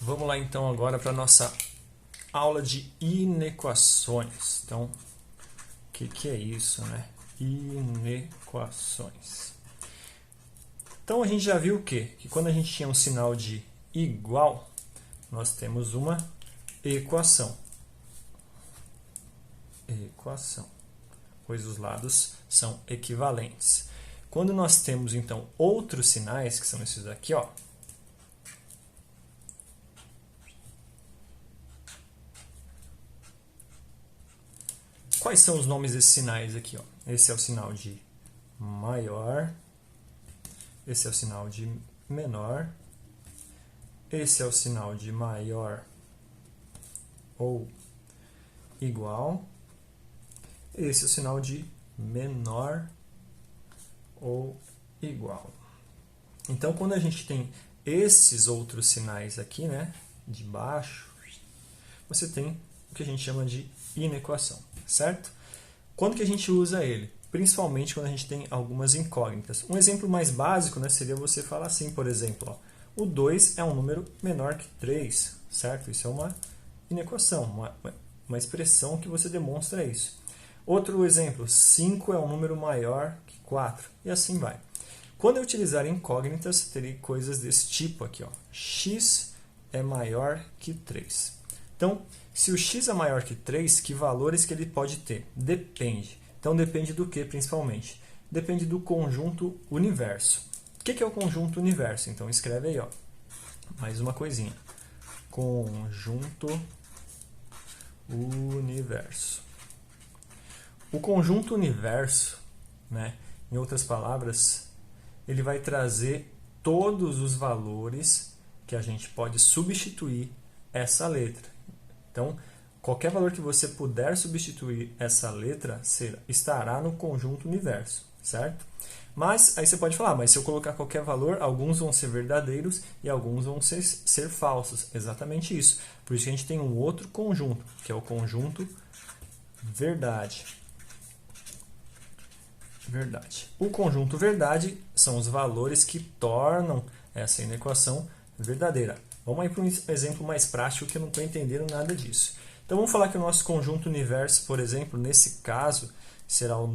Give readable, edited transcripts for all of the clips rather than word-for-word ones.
Vamos lá então agora para a nossa aula de inequações. Então, o que é isso, né? Inequações. Então, a gente já viu o quê? Que quando a gente tinha um sinal de igual, nós temos uma equação. Pois os lados são equivalentes. Quando nós temos, então, outros sinais, que são esses aqui, ó. Quais são os nomes desses sinais aqui, ó? Esse é o sinal de maior, esse é o sinal de menor, esse é o sinal de maior ou igual, esse é o sinal de menor ou igual. Então, quando a gente tem esses outros sinais aqui, né, de baixo, você tem o que a gente chama de inequação, certo? Quando que a gente usa ele? Principalmente quando a gente tem algumas incógnitas. Um exemplo mais básico, né, seria você falar assim, por exemplo, ó, o 2 é um número menor que 3, certo? Isso é uma inequação, uma expressão que você demonstra isso. Outro exemplo, 5 é um número maior que 4, e assim vai. Quando eu utilizar incógnitas, terei coisas desse tipo aqui, ó. X é maior que 3. Então, se o x é maior que 3, que valores que ele pode ter? Depende. Então, depende do que, principalmente? Depende do conjunto universo. O que é o conjunto universo? Então, escreve aí, ó, mais uma coisinha. Conjunto universo. O conjunto universo, né, em outras palavras, ele vai trazer todos os valores que a gente pode substituir essa letra. Então, qualquer valor que você puder substituir essa letra estará no conjunto universo, certo? Mas aí você pode falar, mas se eu colocar qualquer valor, alguns vão ser verdadeiros e alguns vão ser falsos. Exatamente isso. Por isso que a gente tem um outro conjunto, que é o conjunto verdade. O conjunto verdade são os valores que tornam essa inequação verdadeira. Vamos aí para um exemplo mais prático que eu não estou entendendo nada disso. Então vamos falar que o nosso conjunto universo, por exemplo, nesse caso, serão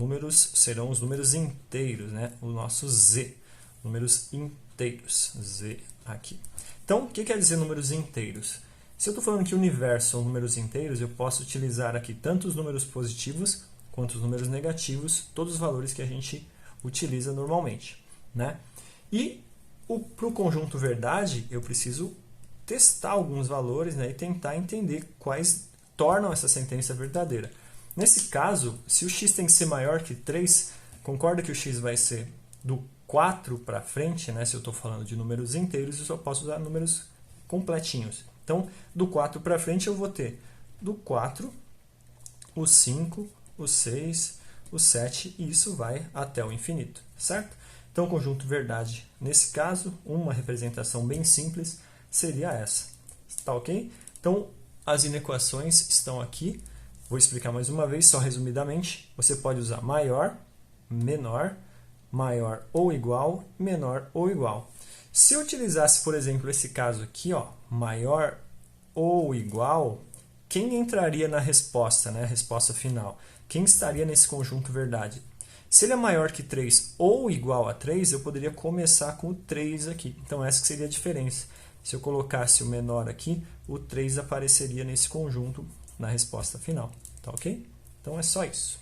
os números inteiros, né? O nosso z, números inteiros, z aqui. Então, o que quer dizer números inteiros? Se eu estou falando que o universo são números inteiros, eu posso utilizar aqui tanto os números positivos quanto os números negativos, todos os valores que a gente utiliza normalmente, né? E para o conjunto verdade, eu preciso testar alguns valores, né, e tentar entender quais tornam essa sentença verdadeira. Nesse caso, se o x tem que ser maior que 3, concorda que o x vai ser do 4 para frente, né, se eu estou falando de números inteiros, eu só posso usar números completinhos. Então, do 4 para frente, eu vou ter do 4, o 5, o 6, o 7, e isso vai até o infinito, certo? Então, o conjunto verdade, nesse caso, uma representação bem simples, seria essa. Tá ok? Então, as inequações estão aqui. Vou explicar mais uma vez, só resumidamente. Você pode usar maior, menor, maior ou igual, menor ou igual. Se eu utilizasse, por exemplo, esse caso aqui, ó, maior ou igual, quem entraria na resposta, né? A resposta final? Quem estaria nesse conjunto verdade? Se ele é maior que 3 ou igual a 3, eu poderia começar com o 3 aqui. Então, essa que seria a diferença. Se eu colocasse o menor aqui, o 3 apareceria nesse conjunto na resposta final. Tá ok? Então, é só isso.